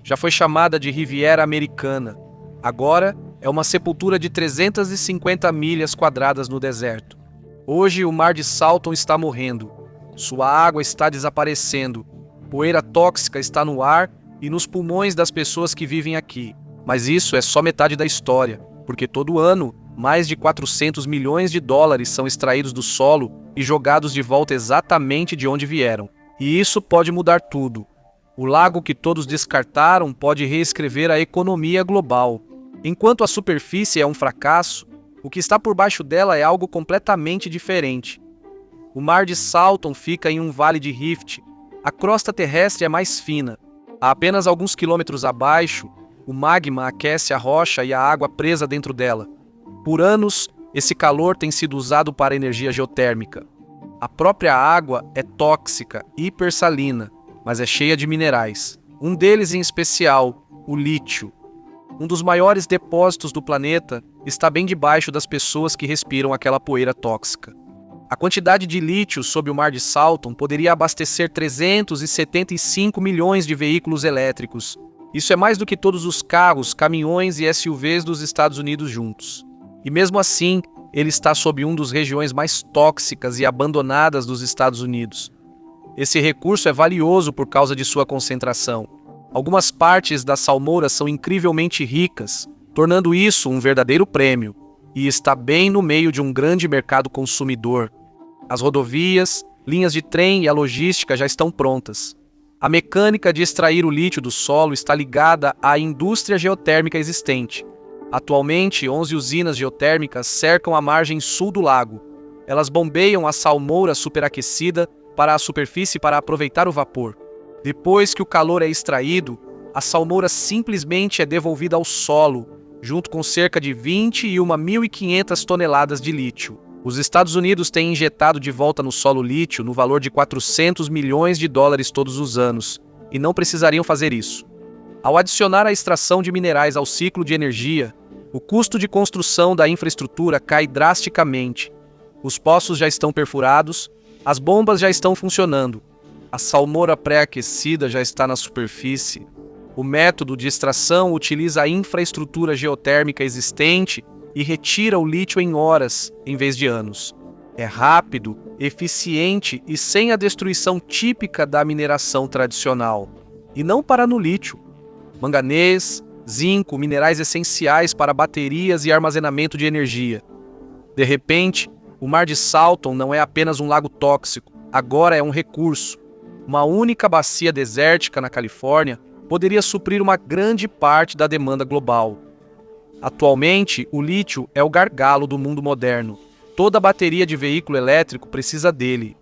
Já foi chamada de Riviera Americana. Agora é uma sepultura de 350 milhas quadradas no deserto. Hoje o Mar de Salton está morrendo. Sua água está desaparecendo. Poeira tóxica está no ar e nos pulmões das pessoas que vivem aqui. Mas isso é só metade da história, porque todo ano mais de 400 milhões de dólares são extraídos do solo e jogados de volta exatamente de onde vieram. E isso pode mudar tudo. O lago que todos descartaram pode reescrever a economia global. Enquanto a superfície é um fracasso, o que está por baixo dela é algo completamente diferente. O Mar de Salton fica em um vale de rift. A crosta terrestre é mais fina. A apenas alguns quilômetros abaixo, o magma aquece a rocha e a água presa dentro dela. Por anos, esse calor tem sido usado para energia geotérmica. A própria água é tóxica, hipersalina, mas é cheia de minerais. Um deles em especial, o lítio. Um dos maiores depósitos do planeta está bem debaixo das pessoas que respiram aquela poeira tóxica. A quantidade de lítio sob o Mar de Salton poderia abastecer 375 milhões de veículos elétricos. Isso é mais do que todos os carros, caminhões e SUVs dos Estados Unidos juntos. E mesmo assim, ele está sob uma das regiões mais tóxicas e abandonadas dos Estados Unidos. Esse recurso é valioso por causa de sua concentração. Algumas partes da salmoura são incrivelmente ricas, tornando isso um verdadeiro prêmio, e está bem no meio de um grande mercado consumidor. As rodovias, linhas de trem e a logística já estão prontas. A mecânica de extrair o lítio do solo está ligada à indústria geotérmica existente. Atualmente, 11 usinas geotérmicas cercam a margem sul do lago. Elas bombeiam a salmoura superaquecida para a superfície para aproveitar o vapor. Depois que o calor é extraído, a salmoura simplesmente é devolvida ao solo, junto com cerca de 21.500 toneladas de lítio. Os Estados Unidos têm injetado de volta no solo lítio no valor de 400 milhões de dólares todos os anos, e não precisariam fazer isso. Ao adicionar a extração de minerais ao ciclo de energia, o custo de construção da infraestrutura cai drasticamente. Os poços já estão perfurados, as bombas já estão funcionando, a salmoura pré-aquecida já está na superfície. O método de extração utiliza a infraestrutura geotérmica existente e retira o lítio em horas, em vez de anos. É rápido, eficiente e sem a destruição típica da mineração tradicional. E não para no lítio. Manganês, zinco, minerais essenciais para baterias e armazenamento de energia. De repente, o Mar de Salton não é apenas um lago tóxico, agora é um recurso. Uma única bacia desértica na Califórnia poderia suprir uma grande parte da demanda global. Atualmente, o lítio é o gargalo do mundo moderno. Toda bateria de veículo elétrico precisa dele.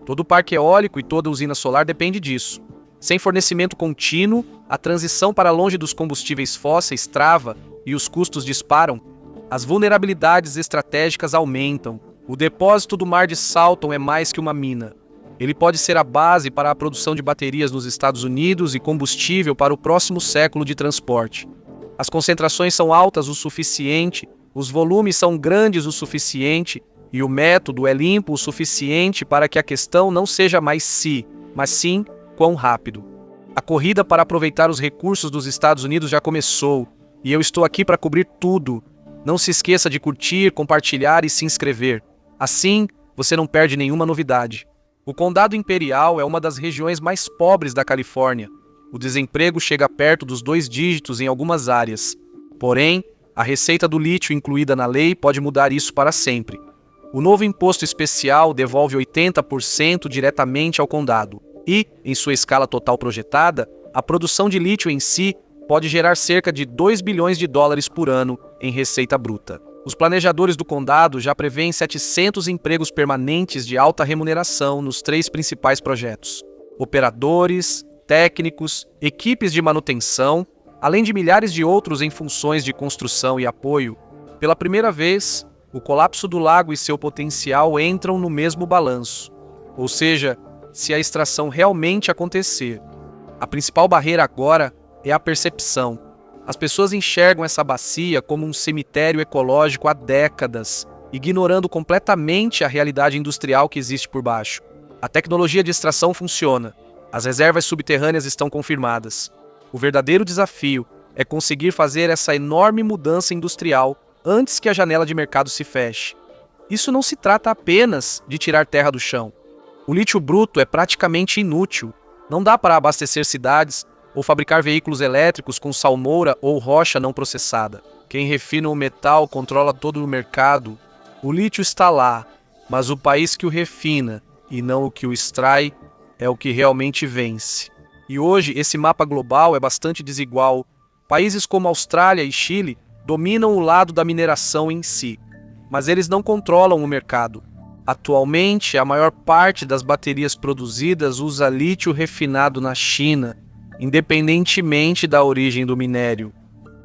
Todo parque eólico e toda usina solar depende disso. Sem fornecimento contínuo, a transição para longe dos combustíveis fósseis trava e os custos disparam. As vulnerabilidades estratégicas aumentam. O depósito do Mar de Salton é mais que uma mina. Ele pode ser a base para a produção de baterias nos Estados Unidos e combustível para o próximo século de transporte. As concentrações são altas o suficiente, os volumes são grandes o suficiente e o método é limpo o suficiente para que a questão não seja mais se, mas sim quão rápido. A corrida para aproveitar os recursos dos Estados Unidos já começou e eu estou aqui para cobrir tudo. Não se esqueça de curtir, compartilhar e se inscrever. Assim, você não perde nenhuma novidade. O Condado Imperial é uma das regiões mais pobres da Califórnia. O desemprego chega perto dos 2 dígitos em algumas áreas. Porém, a receita do lítio incluída na lei pode mudar isso para sempre. O novo imposto especial devolve 80% diretamente ao condado. E, em sua escala total projetada, a produção de lítio em si pode gerar cerca de 2 bilhões de dólares por ano em receita bruta. Os planejadores do condado já prevêem 700 empregos permanentes de alta remuneração nos 3 principais projetos. Operadores, técnicos, equipes de manutenção, além de milhares de outros em funções de construção e apoio. Pela primeira vez, o colapso do lago e seu potencial entram no mesmo balanço. Ou seja, se a extração realmente acontecer. A principal barreira agora é a percepção. As pessoas enxergam essa bacia como um cemitério ecológico há décadas, ignorando completamente a realidade industrial que existe por baixo. A tecnologia de extração funciona. As reservas subterrâneas estão confirmadas. O verdadeiro desafio é conseguir fazer essa enorme mudança industrial antes que a janela de mercado se feche. Isso não se trata apenas de tirar terra do chão. O lítio bruto é praticamente inútil. Não dá para abastecer cidades ou fabricar veículos elétricos com salmoura ou rocha não processada. Quem refina o metal controla todo o mercado. O lítio está lá, mas o país que o refina e não o que o extrai é o que realmente vence. E hoje esse mapa global é bastante desigual. Países como Austrália e Chile dominam o lado da mineração em si, mas eles não controlam o mercado. Atualmente, a maior parte das baterias produzidas usa lítio refinado na China, independentemente da origem do minério.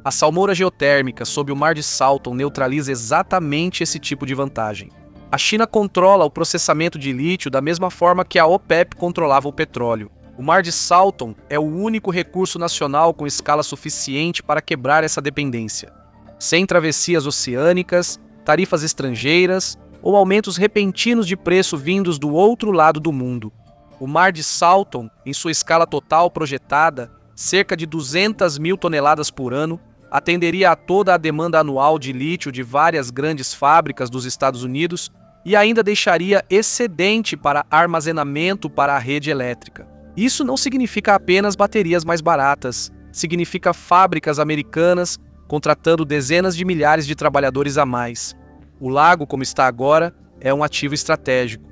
A salmoura geotérmica sob o Mar de Salton neutraliza exatamente esse tipo de vantagem. A China controla o processamento de lítio da mesma forma que a OPEP controlava o petróleo. O Mar de Salton é o único recurso nacional com escala suficiente para quebrar essa dependência. Sem travessias oceânicas, tarifas estrangeiras ou aumentos repentinos de preço vindos do outro lado do mundo. O Mar de Salton, em sua escala total projetada, cerca de 200 mil toneladas por ano, atenderia a toda a demanda anual de lítio de várias grandes fábricas dos Estados Unidos e ainda deixaria excedente para armazenamento para a rede elétrica. Isso não significa apenas baterias mais baratas, significa fábricas americanas contratando dezenas de milhares de trabalhadores a mais. O lago, como está agora, é um ativo estratégico.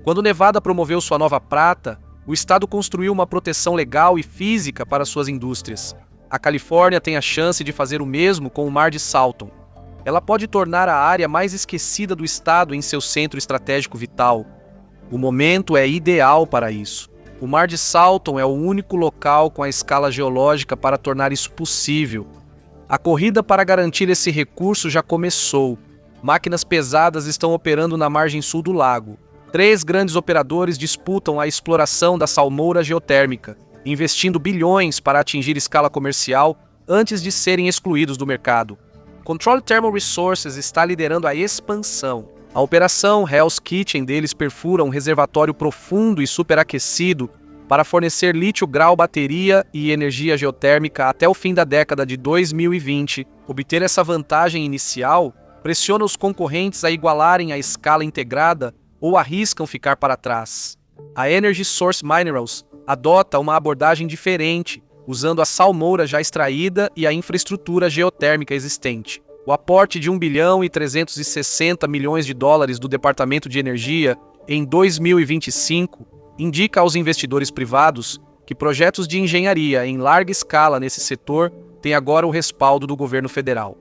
Quando Nevada promoveu sua nova prata, o estado construiu uma proteção legal e física para suas indústrias. A Califórnia tem a chance de fazer o mesmo com o Mar de Salton. Ela pode tornar a área mais esquecida do estado em seu centro estratégico vital. O momento é ideal para isso. O Mar de Salton é o único local com a escala geológica para tornar isso possível. A corrida para garantir esse recurso já começou. Máquinas pesadas estão operando na margem sul do lago. 3 grandes operadores disputam a exploração da salmoura geotérmica, investindo bilhões para atingir escala comercial antes de serem excluídos do mercado. Control Thermal Resources está liderando a expansão. A operação Hell's Kitchen deles perfura um reservatório profundo e superaquecido para fornecer lítio grau bateria e energia geotérmica até o fim da década de 2020. Obter essa vantagem inicial pressiona os concorrentes a igualarem a escala integrada ou arriscam ficar para trás. A Energy Source Minerals adota uma abordagem diferente, usando a salmoura já extraída e a infraestrutura geotérmica existente. O aporte de 1 bilhão e 360 milhões de dólares do Departamento de Energia em 2025 indica aos investidores privados que projetos de engenharia em larga escala nesse setor têm agora o respaldo do governo federal.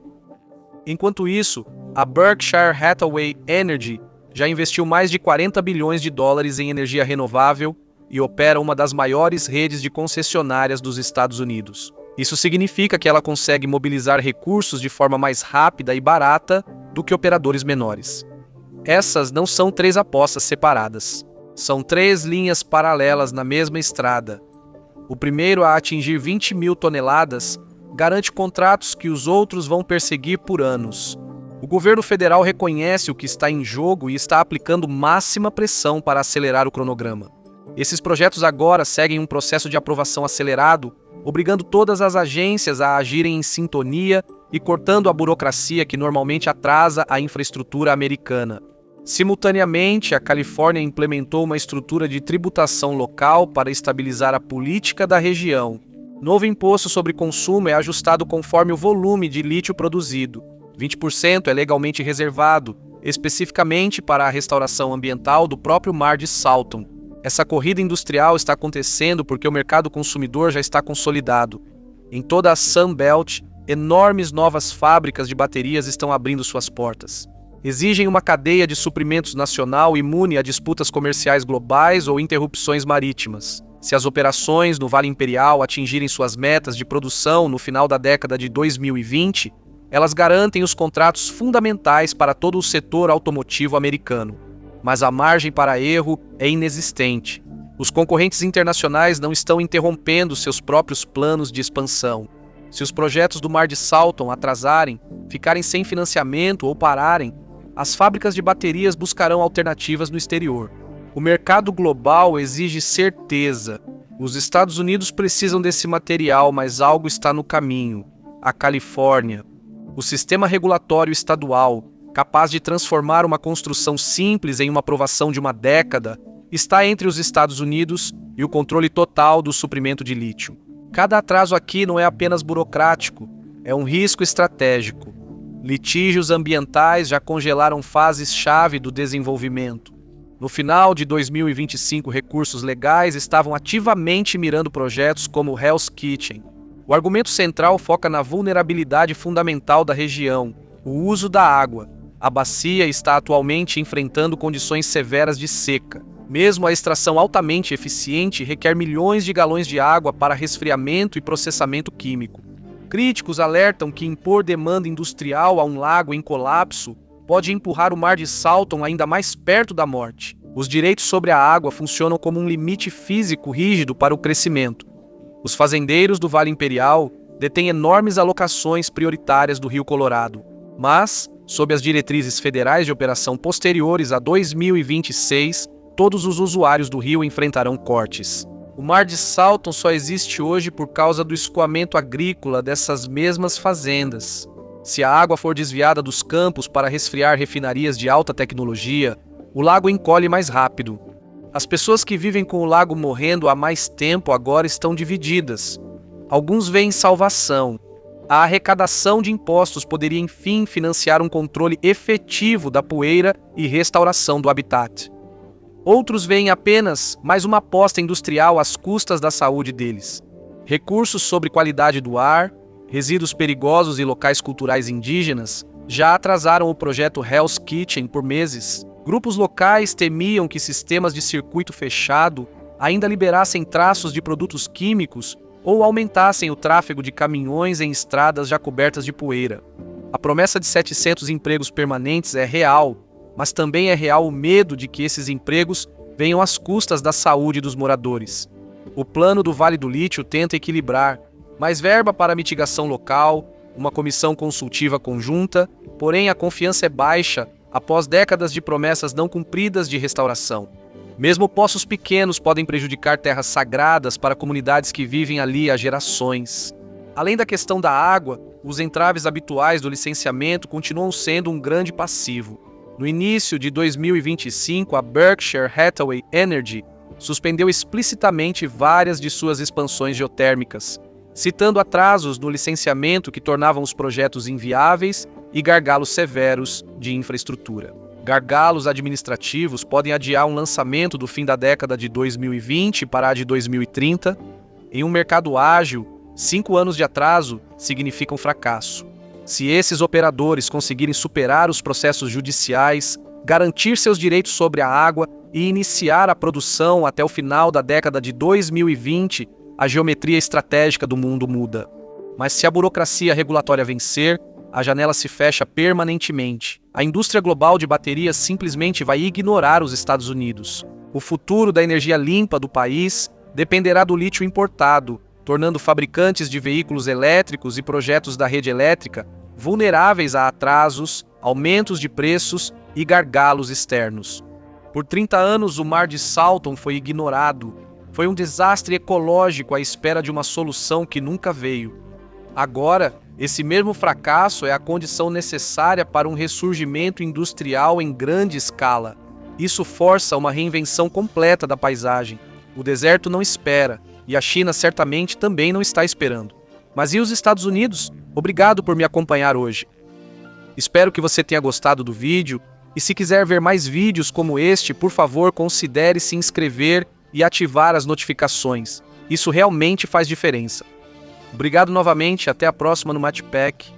Enquanto isso, a Berkshire Hathaway Energy já investiu mais de 40 bilhões de dólares em energia renovável e opera uma das maiores redes de concessionárias dos Estados Unidos. Isso significa que ela consegue mobilizar recursos de forma mais rápida e barata do que operadores menores. Essas não são 3 apostas separadas. São 3 linhas paralelas na mesma estrada. O primeiro a atingir 20 mil toneladas garante contratos que os outros vão perseguir por anos. O governo federal reconhece o que está em jogo e está aplicando máxima pressão para acelerar o cronograma. Esses projetos agora seguem um processo de aprovação acelerado, obrigando todas as agências a agirem em sintonia e cortando a burocracia que normalmente atrasa a infraestrutura americana. Simultaneamente, a Califórnia implementou uma estrutura de tributação local para estabilizar a política da região. Novo imposto sobre consumo é ajustado conforme o volume de lítio produzido. 20% é legalmente reservado, especificamente para a restauração ambiental do próprio Mar de Salton. Essa corrida industrial está acontecendo porque o mercado consumidor já está consolidado. Em toda a Sun Belt, enormes novas fábricas de baterias estão abrindo suas portas. Exigem uma cadeia de suprimentos nacional imune a disputas comerciais globais ou interrupções marítimas. Se as operações no Vale Imperial atingirem suas metas de produção no final da década de 2020, elas garantem os contratos fundamentais para todo o setor automotivo americano. Mas a margem para erro é inexistente. Os concorrentes internacionais não estão interrompendo seus próprios planos de expansão. Se os projetos do Mar de Salton atrasarem, ficarem sem financiamento ou pararem, as fábricas de baterias buscarão alternativas no exterior. O mercado global exige certeza. Os Estados Unidos precisam desse material, mas algo está no caminho: a Califórnia. O sistema regulatório estadual, capaz de transformar uma construção simples em uma aprovação de uma década, está entre os Estados Unidos e o controle total do suprimento de lítio. Cada atraso aqui não é apenas burocrático, é um risco estratégico. Litígios ambientais já congelaram fases-chave do desenvolvimento. No final de 2025, recursos legais estavam ativamente mirando projetos como o Hell's Kitchen. O argumento central foca na vulnerabilidade fundamental da região, o uso da água. A bacia está atualmente enfrentando condições severas de seca. Mesmo a extração altamente eficiente requer milhões de galões de água para resfriamento e processamento químico. Críticos alertam que impor demanda industrial a um lago em colapso pode empurrar o Mar de Salton ainda mais perto da morte. Os direitos sobre a água funcionam como um limite físico rígido para o crescimento. Os fazendeiros do Vale Imperial detêm enormes alocações prioritárias do Rio Colorado, mas, sob as diretrizes federais de operação posteriores a 2026, todos os usuários do rio enfrentarão cortes. O Mar de Salton só existe hoje por causa do escoamento agrícola dessas mesmas fazendas. Se a água for desviada dos campos para resfriar refinarias de alta tecnologia, o lago encolhe mais rápido. As pessoas que vivem com o lago morrendo há mais tempo agora estão divididas. Alguns veem salvação. A arrecadação de impostos poderia enfim financiar um controle efetivo da poeira e restauração do habitat. Outros veem apenas mais uma aposta industrial às custas da saúde deles. Recursos sobre qualidade do ar, resíduos perigosos e locais culturais indígenas já atrasaram o projeto Hell's Kitchen por meses. Grupos locais temiam que sistemas de circuito fechado ainda liberassem traços de produtos químicos ou aumentassem o tráfego de caminhões em estradas já cobertas de poeira. A promessa de 700 empregos permanentes é real, mas também é real o medo de que esses empregos venham às custas da saúde dos moradores. O plano do Vale do Lítio tenta equilibrar mais verba para mitigação local, uma comissão consultiva conjunta, porém a confiança é baixa após décadas de promessas não cumpridas de restauração. Mesmo poços pequenos podem prejudicar terras sagradas para comunidades que vivem ali há gerações. Além da questão da água, os entraves habituais do licenciamento continuam sendo um grande passivo. No início de 2025, a Berkshire Hathaway Energy suspendeu explicitamente várias de suas expansões geotérmicas, citando atrasos no licenciamento que tornavam os projetos inviáveis e gargalos severos de infraestrutura. Gargalos administrativos podem adiar um lançamento do fim da década de 2020 para a de 2030. Em um mercado ágil, 5 anos de atraso significam fracasso. Se esses operadores conseguirem superar os processos judiciais, garantir seus direitos sobre a água e iniciar a produção até o final da década de 2020, a geometria estratégica do mundo muda. Mas se a burocracia regulatória vencer, a janela se fecha permanentemente. A indústria global de baterias simplesmente vai ignorar os Estados Unidos. O futuro da energia limpa do país dependerá do lítio importado, tornando fabricantes de veículos elétricos e projetos da rede elétrica vulneráveis a atrasos, aumentos de preços e gargalos externos. Por 30 anos, o Mar de Salton foi ignorado. Foi um desastre ecológico à espera de uma solução que nunca veio. Agora, esse mesmo fracasso é a condição necessária para um ressurgimento industrial em grande escala. Isso força uma reinvenção completa da paisagem. O deserto não espera, e a China certamente também não está esperando. Mas e os Estados Unidos? Obrigado por me acompanhar hoje. Espero que você tenha gostado do vídeo, e se quiser ver mais vídeos como este, por favor, considere se inscrever e ativar as notificações. Isso realmente faz diferença. Obrigado novamente, até a próxima no Matpack.